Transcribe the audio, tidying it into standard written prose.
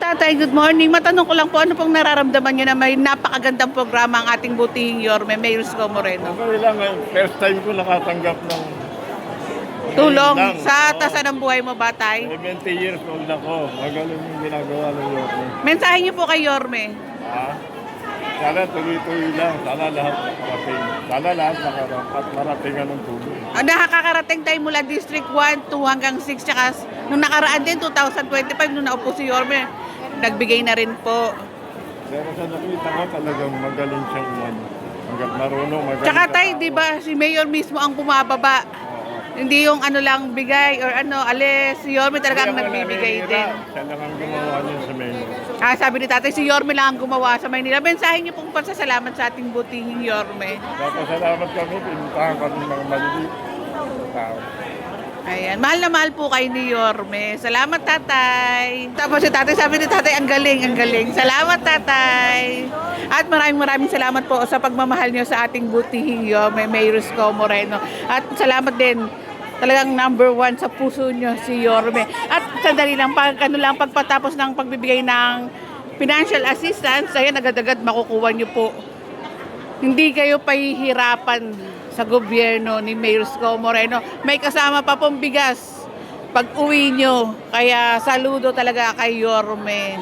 Tatay, good morning. Matanong ko lang po, ano pong nararamdaman niyo na may napakagandang programa ang ating butihing Yorme, Mayor Isko Moreno? Okay lang, first time ko nakatanggap ng Tulong lang. sa Oo. tasa ng buhay mo, batay. 70 years old ako. Magaling yung ginagawa ng Yorme. Mensahe niyo po kay Yorme. Ha? Sana tuloy-tuloy lang. Sana lahat makarating. Sana lahat maratingan ng tubig. Nakakarating tayo mula District 1, 2 hanggang 6, tsaka nung nakaraan din, 2025, nung naupo si Yorme, nagbigay na rin po. Pero sa nakita ko talagang magaling siyang hanggat marunong magaling. Tsaka sa tayo, tao. di ba, si Mayor mismo ang bumababa. Oo. Hindi yung ano lang bigay or ano, alis, si Yorme talaga ang Hindi ako nagbibigay nanihira. din. Siya lang ang gumawa niya sa menu. Sabi ni tatay, si Yorme lang ang gumawa sa Maynila. Mensahe niyo pong pasasalamat sa ating butihing Yorme. Salamat kami. Pinuntahan kami ng mga maliliit na tao. Ayan, mahal na mahal po kayo ni Yorme. Salamat, tatay. Tapos si tatay, sabi ni tatay, ang galing, ang galing. Salamat, tatay. At maraming salamat po sa pagmamahal niyo sa ating butihing Yorme, Mayor Isko Moreno. At salamat din, talagang number 1 sa puso niyo si Yorme. At sandali lang, pagpatapos ng pagbibigay ng financial assistance, ayan, agad-agad makukuha niyo po. Hindi kayo pahihirapan sa gobyerno ni Mayor Isko Moreno. May kasama pa pong bigas pag uwi nyo. Kaya saludo talaga kay Yorme.